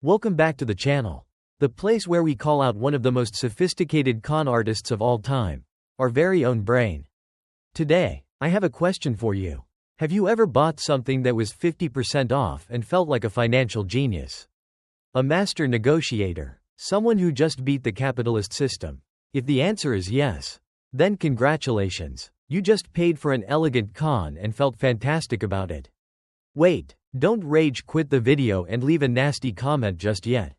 Welcome back to the channel. The place where we call out one of the most sophisticated con artists of all time, our very own brain. Today, I have a question for you. Have you ever bought something that was 50% off and felt like a financial genius? A master negotiator, someone who just beat the capitalist system? If the answer is yes, then congratulations, you just paid for an elegant con and felt fantastic about it. Wait, don't rage quit the video and leave a nasty comment just yet.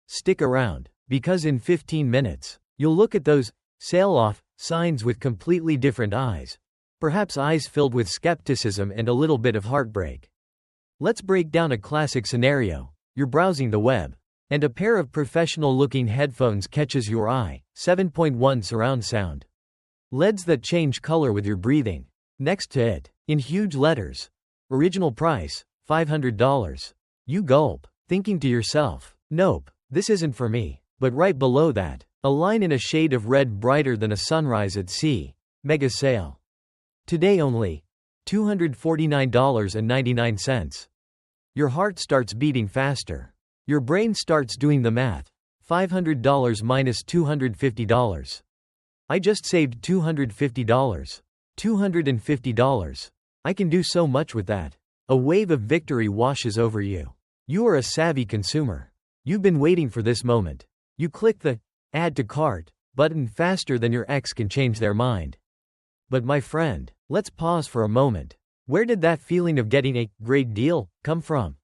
Stick around, because in 15 minutes, you'll look at those sale off signs with completely different eyes. Perhaps eyes filled with skepticism and a little bit of heartbreak. Let's break down a classic scenario. You're browsing the web, and a pair of professional-looking headphones catches your eye. 7.1 surround sound. LEDs that change color with your breathing. Next to it, in huge letters, original price, $500. You gulp, thinking to yourself, nope, this isn't for me. But right below that, a line in a shade of red brighter than a sunrise at sea. Mega sale. Today only, $249.99. Your heart starts beating faster. Your brain starts doing the math. $500 minus $250. I just saved $250. $250. I can do so much with that. A wave of victory washes over you. You are a savvy consumer. You've been waiting for this moment. You click the Add to Cart button faster than your ex can change their mind. But my friend, let's pause for a moment. Where did that feeling of getting a great deal come from?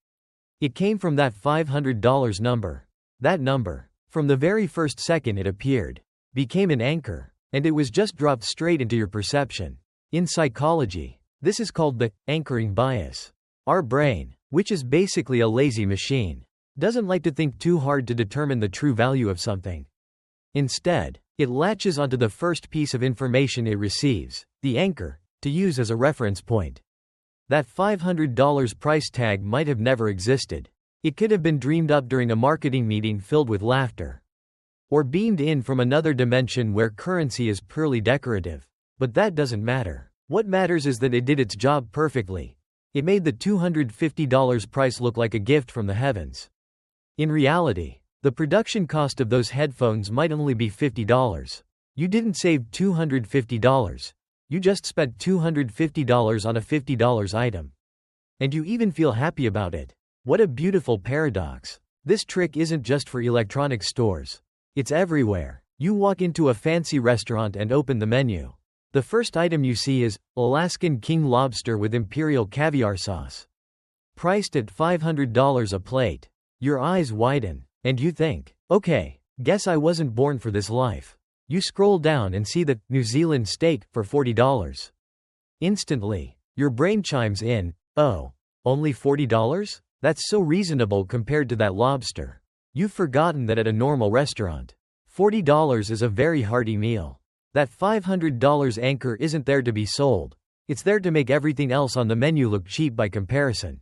It came from that $500 number. That number, from the very first second it appeared, became an anchor, and it was just dropped straight into your perception. In psychology, this is called the anchoring bias. Our brain, which is basically a lazy machine, doesn't like to think too hard to determine the true value of something. Instead, it latches onto the first piece of information it receives, the anchor, to use as a reference point. That $500 price tag might have never existed. It could have been dreamed up during a marketing meeting filled with laughter. Or beamed in from another dimension where currency is purely decorative. But that doesn't matter. What matters is that it did its job perfectly. It made the $250 price look like a gift from the heavens. In reality, the production cost of those headphones might only be $50. You didn't save $250. You just spent $250 on a $50 item. And you even feel happy about it. What a beautiful paradox. This trick isn't just for electronics stores. It's everywhere. You walk into a fancy restaurant and open the menu. The first item you see is Alaskan king lobster with imperial caviar sauce. Priced at $500 a plate. Your eyes widen, and you think, okay, guess I wasn't born for this life. You scroll down and see the New Zealand steak for $40. Instantly, your brain chimes in, oh, only $40? That's so reasonable compared to that lobster. You've forgotten that at a normal restaurant, $40 is a very hearty meal. That $500 anchor isn't there to be sold. It's there to make everything else on the menu look cheap by comparison.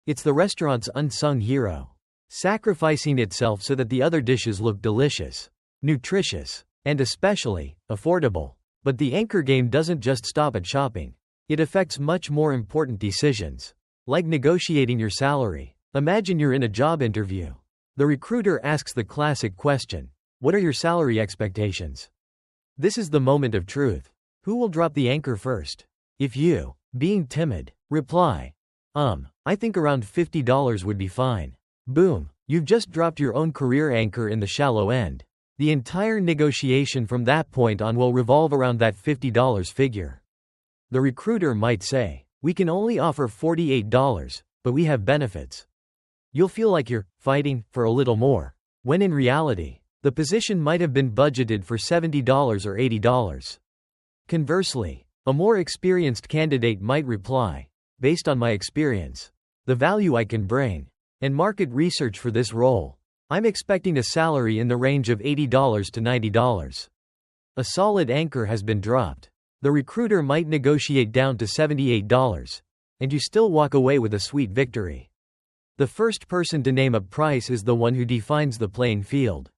It's the restaurant's unsung hero, sacrificing itself so that the other dishes look delicious, nutritious, and especially affordable. But the anchor game doesn't just stop at shopping. It affects much more important decisions, like negotiating your salary. Imagine you're in a job interview. The recruiter asks the classic question, what are your salary expectations? This is the moment of truth. Who will drop the anchor first? If you, being timid, reply, I think around $50 would be fine. Boom, you've just dropped your own career anchor in the shallow end. The entire negotiation from that point on will revolve around that $50 figure. The recruiter might say, we can only offer $48, but we have benefits. You'll feel like you're fighting for a little more, when in reality, the position might have been budgeted for $70 or $80. Conversely, a more experienced candidate might reply, based on my experience, the value I can bring, and market research for this role, I'm expecting a salary in the range of $80 to $90. A solid anchor has been dropped. The recruiter might negotiate down to $78, and you still walk away with a sweet victory. The first person to name a price is the one who defines the playing field.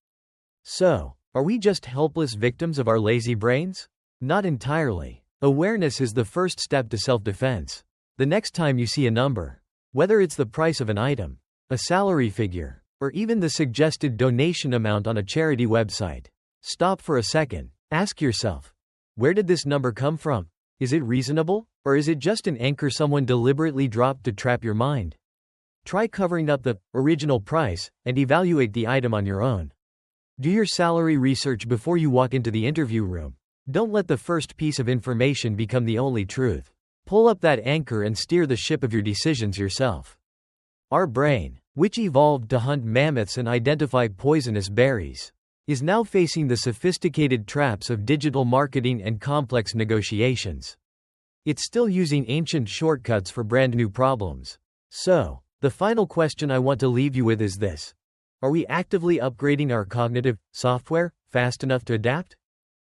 So, are we just helpless victims of our lazy brains? Not entirely. Awareness is the first step to self-defense. The next time you see a number, whether it's the price of an item, a salary figure, or even the suggested donation amount on a charity website. Stop for a second. Ask yourself, where did this number come from? Is it reasonable? Or is it just an anchor someone deliberately dropped to trap your mind? Try covering up the original price and evaluate the item on your own. Do your salary research before you walk into the interview room. Don't let the first piece of information become the only truth. Pull up that anchor and steer the ship of your decisions yourself. Our brain, which evolved to hunt mammoths and identify poisonous berries, is now facing the sophisticated traps of digital marketing and complex negotiations. It's still using ancient shortcuts for brand new problems. So, the final question I want to leave you with is this. Are we actively upgrading our cognitive software fast enough to adapt?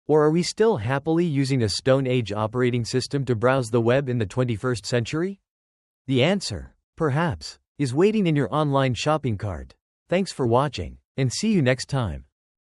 Or are we still happily using a Stone Age operating system to browse the web in the 21st century? The answer, perhaps, is waiting in your online shopping cart. Thanks for watching, and see you next time.